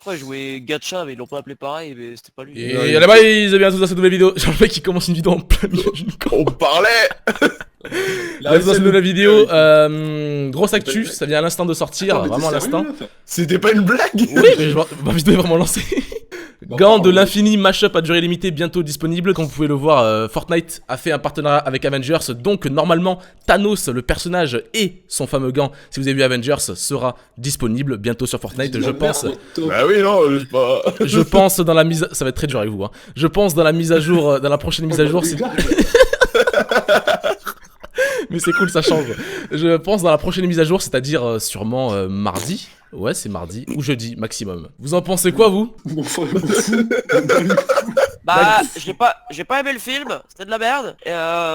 crois qu'il jouait Gacha, mais ils l'ont pas appelé pareil, mais c'était pas lui. Et là-bas, ils aiment bien tous à cette nouvelle vidéo. Genre, le mec qui commence une vidéo en plein milieu d'une On parlait. Là, dans cette nouvelle vidéo, grosse actu, ça vient à l'instant de sortir, Attends, mais vraiment à t'es l'instant. sérieux, là C'était pas une blague. Oui, mais ma vidéo est vraiment lancée. Gants de l'infini mashup à durée limitée bientôt disponible. Comme vous pouvez le voir, Fortnite a fait un partenariat avec Avengers. Donc normalement, Thanos, le personnage et son fameux gant, si vous avez vu Avengers, sera disponible bientôt sur Fortnite, je pense. Bah oui, non, je sais pas. Je pense dans la mise... Ça va être très dur avec vous, hein. Je pense dans la mise à jour, dans la prochaine mise à jour... Mais c'est cool, ça change. Je pense dans la prochaine mise à jour, c'est-à-dire sûrement mardi. Ouais, c'est mardi ou jeudi maximum. Vous en pensez quoi, vous? Bah, j'ai pas aimé le film, c'était de la merde. Et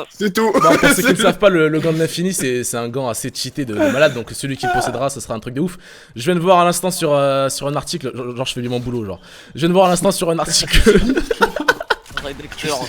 C'est tout. Bah, pour ceux qui ne savent pas, le gant de l'infini, c'est un gant assez cheaté de malade, donc celui qui le possédera, ce sera un truc de ouf. Je viens de voir à l'instant sur un article, genre je fais bien mon boulot, genre. Je viens de voir à l'instant sur un article... rédacteur.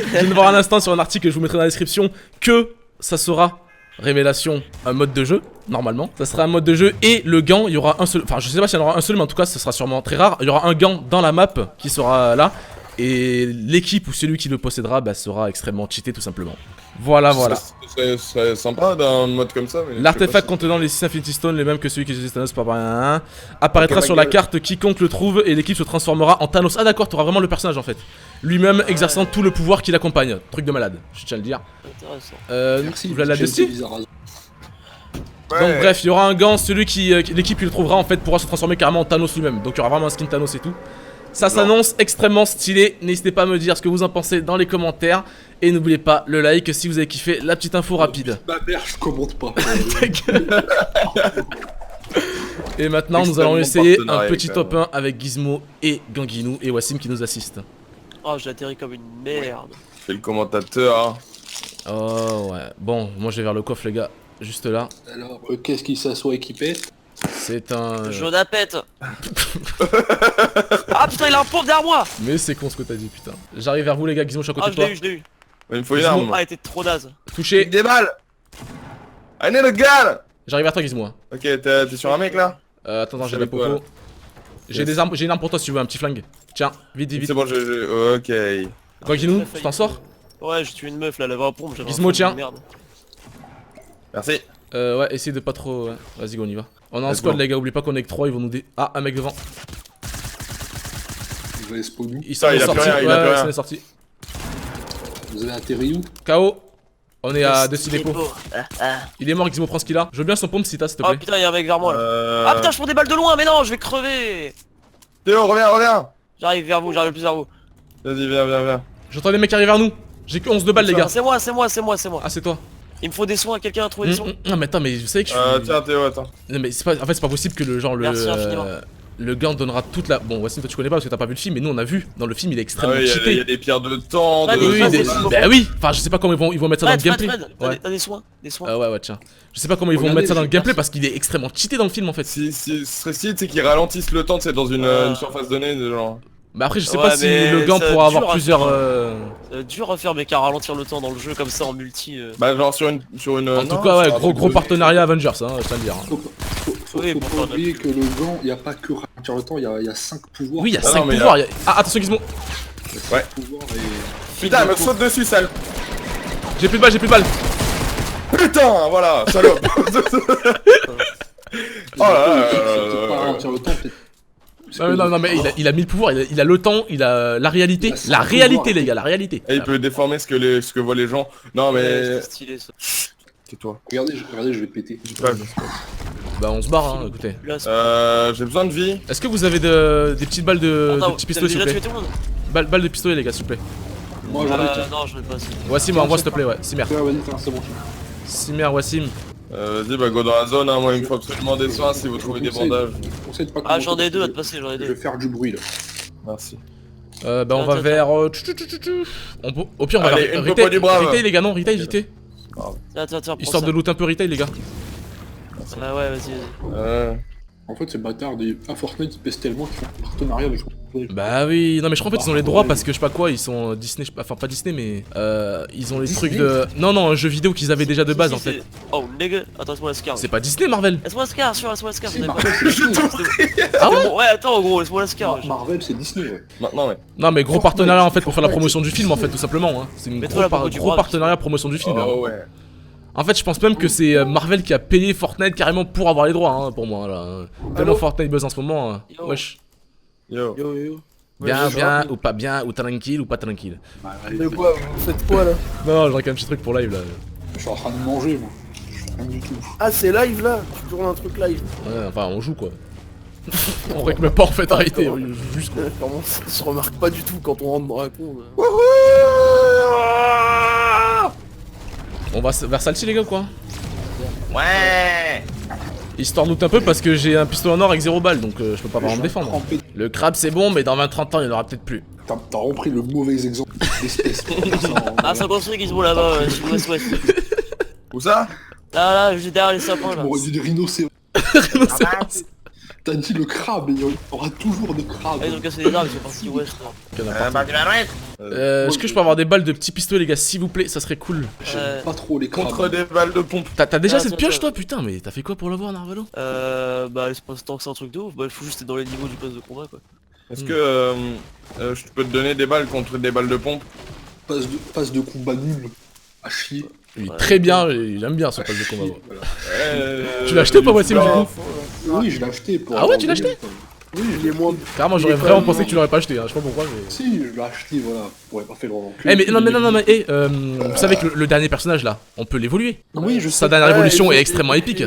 Je viens de voir un instant sur un article que je vous mettrai dans la description que ça sera révélation un mode de jeu, normalement. Ça sera un mode de jeu et le gant, il y aura un seul, enfin je sais pas s'il y en aura un seul, mais en tout cas ce sera sûrement très rare. Il y aura un gant dans la map qui sera là et l'équipe ou celui qui le possédera bah, sera extrêmement cheaté tout simplement. Voilà, voilà. Ce serait sympa d'un mode comme ça. L'artefact contenant les 6 Infinity Stones, les mêmes que celui qui utilise Thanos par apparaîtra sur la carte, quiconque le trouve et l'équipe se transformera en Thanos. Ah d'accord, t'auras vraiment le personnage en fait. Lui-même exerçant tout le pouvoir qui l'accompagne. Truc de malade, je tiens à le dire. Intéressant. Merci. Vous voulez la dessus? Ouais. Donc bref, il y aura un gant, celui qui l'équipe qui le trouvera en fait pourra se transformer carrément en Thanos lui-même. Donc il y aura vraiment un skin Thanos et tout. Ça s'annonce extrêmement stylé. N'hésitez pas à me dire ce que vous en pensez dans les commentaires. Et n'oubliez pas le like si vous avez kiffé la petite info rapide. Bah merde, je commente pas. Ta gueule. Et maintenant nous allons essayer un petit top 1 avec Gizmo et Ganguinou et Wassim qui nous assistent. Oh, j'ai atterri comme une merde. C'est le commentateur. Hein. Oh ouais. Bon, moi je vais vers le coffre les gars. Juste là. Alors, qu'est-ce qui s'assoit équipé? C'est un... Jonapette. Ah putain, il a un pompe derrière moi. Mais c'est con ce que t'as dit putain. J'arrive vers vous les gars, Gizmo je suis à côté Ah, de je toi. l'ai eu, je l'ai eu. Il me faut une arme. Ah, il était trop naze. Touché. Des balles. I need a gun. J'arrive vers toi Gizmo. Ok, t'es sur un mec là? Attends, j'ai Je la savais pas, popo. J'ai des armes, j'ai une arme pour toi si tu veux, un petit flingue. Tiens, vite, vite, vite. C'est bon, ok. Ganguinou, tu t'en sors? Ouais, j'ai tué une meuf là, elle avait un pompe. j'avais un Gizmo, flingue de tiens. merde. Merci. Ouais, essaye de pas trop... Ouais. Vas-y, go, on y va. On est en Let's squad go. les gars, oublie pas qu'on est que 3, ils vont nous Ah, un mec devant. Vous avez spawn où? Il s'en Ah, il est a plus sorti, rien, il a plus ouais, rien. il s'en est sorti. Vous avez atterri où? KO. On est à 2 dépôts. Ah. Il est mort, Gizmo, prends ce qu'il a. Je veux bien son pompe si t'as, s'il te Oh plaît. putain, y'a un mec vers moi là. Ah putain, je prends des balles de loin, mais non, je vais crever. Théo, reviens. J'arrive vers vous, j'arrive plus vers vous. Vas-y, viens. J'entends des mecs arriver vers nous. J'ai que 11 de balles les gars. C'est moi. Ah, c'est toi. Il me faut des soins, quelqu'un a trouvé des soins. Non, mais attends, mais vous savez que je suis... Tiens, Théo, attends. Non, mais c'est pas... En fait, c'est pas possible que le genre, Merci infiniment. le gant donnera toute la... Bon, Wassim, toi tu connais pas parce que t'as pas vu le film, mais nous on a vu. Dans le film, il est Ah extrêmement oui, il y cheaté. a des pierres de temps, Ouais, de... Oui, Ça, des... c'est beau. bah oui. Enfin, je sais pas comment ils vont mettre ça dans le gameplay. Ouais. T'as des soins, Ouais, tiens. Je sais pas comment ils vont Regardez, mettre ça dans le je gameplay passe. parce qu'il est extrêmement cheaté dans le film en fait. Si, ce serait stylé, tu sais, qu'ils ralentissent le temps, tu sais, dans une surface donnée, de genre... Mais après, je sais Ouais, pas si mais le gant ça pourra dure avoir à plusieurs. faire. Dur à faire, mais qu'à ralentir le temps dans le jeu comme ça en multi. Bah, genre sur une... En non, tout cas, ouais, sur un gros truc de- partenariat Avengers, hein, je tiens à le dire. hein. Faut Oui, pas pourquoi on a oublier plus- que le gant, il n'y a pas que ralentir le temps, il y a 5 pouvoirs. Oui, il y a Ah 5 non, mais pouvoirs. Ah, attention, Gizmo. Pouvoirs Putain, elle me saute dessus, sale. J'ai plus de balles. Putain, voilà, salope. et... Oh là là, peut-être pas ralentir le temps, peut-être. Non, mais il a 1000 pouvoirs. Il a le temps, il a la réalité. Il a 5 La réalité, pouvoirs. les gars, la réalité. Et il peut déformer ce que voient les gens. Non, Ouais, mais... c'est stylé ça. Tais-toi. Regardez, je vais péter. J'ai pas vu. Bah, on se barre, hein, écoutez. Là, c'est- J'ai besoin de vie. Est-ce que vous avez des petites balles de Attends, petits t'as pistolets, s'il déjà vous tué plaît? tout le monde? Balle de pistolet, les gars, s'il vous plaît. Moi j'en ai tiens. Non, je l'ai pas. Wassim, envoie, s'il te plaît, ouais. Simer. Ouais, vas-y, c'est bon. Simer, Wassim. Vas-y, bah go dans la zone, hein. Moi il me faut absolument des soins si vous trouvez des bandages. Conseille de pas Ah, j'en commenter ai deux à parce te passer, j'en ai que Je deux. vais faire du bruit là. Merci. Bah, on va Tiens, vers. Au pire, on va Allez, vers une popo du brave. Retail, les gars, non, Retail, JT. Tiens, Histoire de loot un peu Retail, les gars. Ah ouais, vas-y. Euh... En fait, ces bâtards à Fortnite, ils pèsent tellement qu'ils font un partenariat avec Fortnite. Bah oui, non mais je crois en fait ils ont les droits parce que je sais pas quoi, ils sont Disney, enfin pas Disney mais ils ont les trucs de... Non, un jeu vidéo qu'ils avaient déjà de base en fait. Oh, nigga, attends, laisse-moi la scar. C'est pas Disney Marvel. Laisse-moi la scar, sûr, laisse-moi la scar. Si, Marvel, c'est Disney. Ah ouais. Ouais, attends, gros, laisse-moi la scar. Marvel, c'est Disney, ouais. Maintenant, ouais. Non mais gros partenariat en fait pour faire la promotion du film en fait tout simplement hein. C'est une Mais toi, là, pourquoi tu gros braves partenariat promotion du film. hein. Oh ouais. En fait je pense même que c'est Marvel qui a payé Fortnite carrément pour avoir les droits hein, pour moi là. Tellement Fortnite buzz en ce moment. Yo. Wesh. Yo. Yo. Bien ou pas bien ou tranquille ou pas tranquille. Mais quoi, vous faites quoi là? Non, j'ai un petit truc pour live là. Je suis en train de manger, moi. Rien du tout. Ah, c'est live là? Tu tournes un truc live. Ouais, enfin on joue quoi. On réclame pas en fait, arrêtez, on joue juste quoi. Comment ça se remarque pas du tout quand on rentre dans la con. On va vers celle-ci les gars quoi. Ouais. Histoire doute un peu parce que j'ai un pistolet en or avec 0 balles donc je peux pas vraiment me défendre. Trempé. Le crabe c'est bon mais dans 20-30 ans il y en aura peut-être plus. T'as repris le mauvais exemple d'espèce. Ah, ça construit qui se voit là-bas, sur l'ouest. Où ça? Là, juste derrière les sapins là. Tu m'aurais dit des rhinocéros. Rhinocéros. T'as dit le crabe, il y aura toujours des crabes. Ah, ils ont cassé les arbres, ils sont partis ouest. Est-ce que je peux avoir des balles de petits pistolets les gars s'il vous plaît, ça serait cool. J'aime pas trop les crabes. Contre des balles de pompe. T'as déjà Ah, cette tiens, pioche tiens. toi putain mais t'as fait quoi pour l'avoir Narvalo? Bah, c'est pas tant que c'est un truc de ouf. Bah, il faut juste être dans les niveaux du poste de combat quoi. Est-ce que je peux te donner des balles contre des balles de pompe? Passe de combat nul. À chier. Oui, très bien, j'aime bien ce passe de combat. moi. Voilà. Tu l'as acheté ou pas Wassim du coup? Oui, je l'ai acheté pour... Ah ouais, tu l'as acheté? Oui, Il est moins. Carrément j'aurais Il est vraiment pas- pensé que tu l'aurais pas acheté, hein. Je sais pas pourquoi mais... Si, je l'ai acheté, voilà. Ouais, pas fait le revendre. Eh mais vous savez que le dernier personnage là, on peut l'évoluer. Oui, je sais. Sa dernière Ouais, évolution ils est ont- extrêmement épique.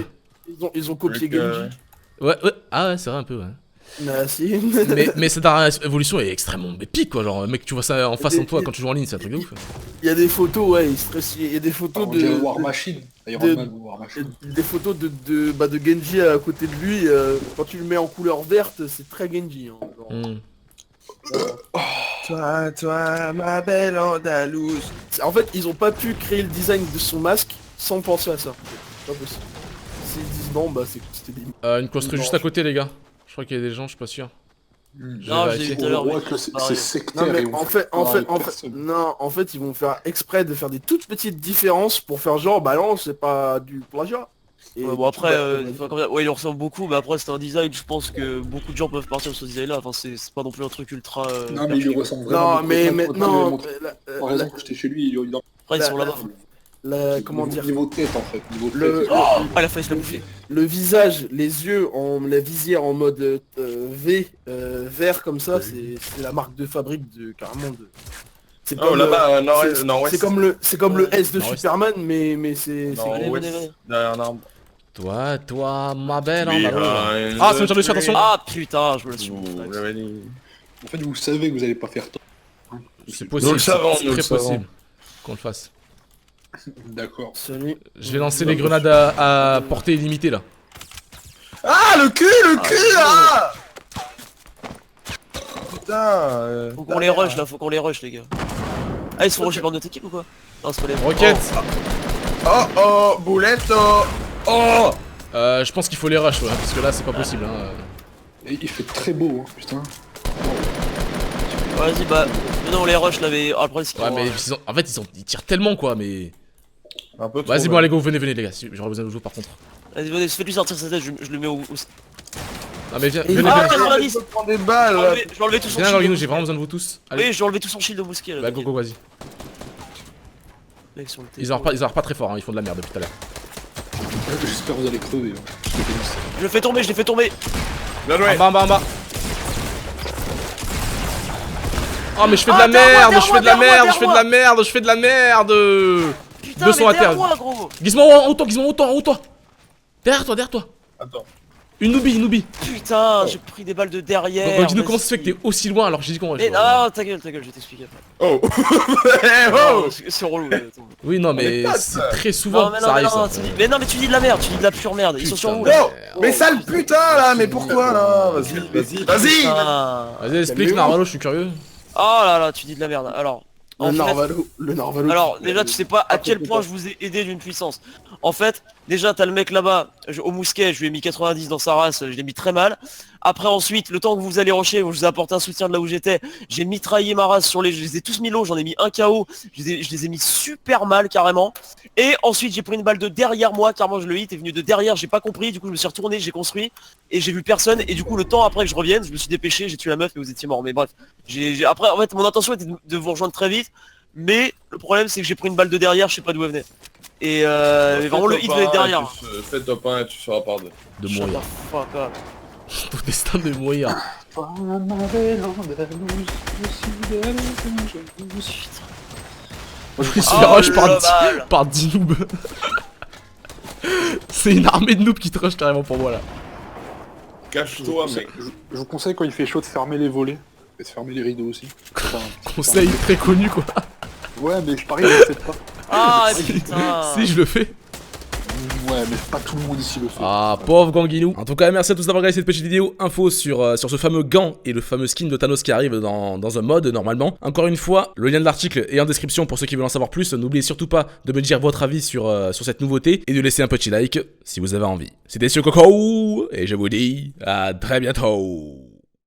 Ils ont copié Avec, Genji. Ouais, ah ouais, c'est vrai un peu ouais. Ah si. Mais sa dernière évolution est extrêmement épique quoi, genre mec tu vois ça en face en toi quand tu joues en ligne, c'est un truc de ouf. Il y a des photos, ouais, il se précise. Il y a des photos On dirait de. War Machine. D'ailleurs, de- War Machine. Des photos de Genji à côté de lui, quand tu le mets en couleur verte, c'est très Genji. Hein, genre. Toi, ma belle Andalouse. En fait, ils ont pas pu créer le design de son masque sans penser à ça. C'est pas possible. S'ils disent non, bah c'était des... Une construit juste à côté les gars. Je crois qu'il y a des gens, je suis pas sûr. Je vais Non, j'ai vérifier. vu tout à l'heure. On voit mais que c'est c'est pareil. sectaire. Non mais et on en fait fait, en pareil, fait, personne. non, en fait, ils vont faire exprès de faire des toutes petites différences pour faire genre, bah non, c'est pas du plagiat. Et Ouais, bon après, bah, ouais, il leur ressemble beaucoup, mais après c'est un design, je pense que beaucoup de gens peuvent partir sur ce design là, enfin c'est pas non plus un truc ultra... Non, mais il lui ressemble vraiment. non, mais beaucoup. maintenant, Par raison que j'étais chez lui, il a Après ils sont là-bas. comment dire, niveau tête en fait. Niveau le, tête. Ah, la face l'a bouffé. le visage, les yeux, la visière en mode V, vert comme ça, c'est la marque de fabrique de carrément de. C'est Oh là-bas, nord-est, c'est- nord-ouest. c'est comme le S de Nord-ouest. Superman, mais c'est. Allez, venez. Derrière un arbre. Toi, ma belle Oui, Andalouse. hein, Ah, c'est une jambe dessus, attention. Ah putain, je me le suis. Vous l'avez dit. En fait, vous savez que vous allez pas faire tort. C'est Nous possible, le savons, c'est nous le très savons. possible qu'on le fasse. D'accord. Celui. Je vais lancer les grenades à portée illimitée là. Ah, le cul, là. Putain. Faut qu'on les rush là, faut qu'on les rush les gars. Ah ils sont rushés par notre équipe ou quoi? Non c'est pas les... Roquette. Oh, boulette, oh. Je pense qu'il faut les rush ouais, parce que là c'est pas possible hein. Et il fait très beau, hein, putain. Vas-y bah, non on les rush là mais après c'est Ouais mais en fait ils tirent tellement quoi mais... Un peu trop. Vas-y bon allez go, venez les gars, j'aurais besoin de vous par contre. Vas-y venez, fais-lui sortir sa tête, je le mets au... Non mais viens, Et- venez, Ah, venez. 90. Je prends des balles. là. Je vais enlever tout son Viens shield. Gorgino, j'ai vraiment besoin de vous tous. Allez, Oui, je vais enlever tout son shield au mousquet là. bah go go vas-y. Mec, sur le Ils ont pas très fort, hein. Ils font de la merde depuis tout à l'heure. J'espère que vous allez crever. Hein. Je te bénisse. Je le fais tomber, je l'ai fait tomber. Bien joué. En bas. Oh mais je fais de Ah, la derrière merde, moi, je fais de la derrière moi, merde, je fais de la merde, je fais de la merde. Putain, 200 mais à terre. derrière moi gros. Gizmo en haut toi. Derrière toi. Attends. Une noobie. Putain, j'ai pris des balles de derrière. Gorgino, vas-y. comment ça se fait que t'es aussi loin alors que j'ai dit qu'on... Mais non, ta gueule, je vais t'expliquer après. Oh. Eh, Non, oh. c'est relou. attends. Oui non mais pattes. c'est très souvent Non, mais ça non, mais arrive non, ça. mais non, mais tu dis de la merde, tu dis de la pure merde. Ils sont sur où Putain, là? Oh. Mais sale putain là, mais pourquoi là? Vas-y. Putain. Vas-y explique Narvalo, je suis curieux. Oh là là, tu dis de la merde. Alors, en Le fait, Narvalo. Le Narvalo. alors déjà tu sais pas à quel point je vous ai aidé d'une puissance. En fait, Déjà, t'as le mec là-bas, au mousquet, je lui ai mis 90 dans sa race, je l'ai mis très mal. Après, ensuite, le temps que vous allez rusher, je vous ai apporté un soutien de là où j'étais, j'ai mitraillé ma race sur les... Je les ai tous mis low, j'en ai mis un KO, je les ai mis super mal, carrément. Et ensuite, j'ai pris une balle de derrière moi, carrément, le hit est venu de derrière, j'ai pas compris, du coup, je me suis retourné, j'ai construit, et j'ai vu personne, et du coup, le temps après que je revienne, je me suis dépêché, j'ai tué la meuf, et vous étiez mort. Mais bref, après, en fait, mon intention était de vous rejoindre très vite, mais le problème, c'est que j'ai pris une balle de derrière, je sais pas d'où elle venait. Et mais vraiment le hit venait derrière. Fais top 1 et tu seras par 2. De mourir. Fuck up. Ton destin de mourir. Je suis rush par 10 noobs. C'est une armée de noobs qui te rush carrément pour moi là. Cache-toi, mec. Je vous conseille quand il fait chaud de fermer les volets. Et de fermer les rideaux aussi. Conseil très connu quoi. Ouais, mais je parie, vous le faites pas. Ah putain. Si je le fais. Ouais, mais pas tout le monde ici le fait. Ah, pauvre Ganguinou. En tout cas, merci à tous d'avoir regardé cette petite vidéo info sur ce fameux gant et le fameux skin de Thanos qui arrive dans un mode normalement. Encore une fois, le lien de l'article est en description pour ceux qui veulent en savoir plus. N'oubliez surtout pas de me dire votre avis sur cette nouveauté et de laisser un petit like si vous avez envie. C'était Coco et je vous dis à très bientôt.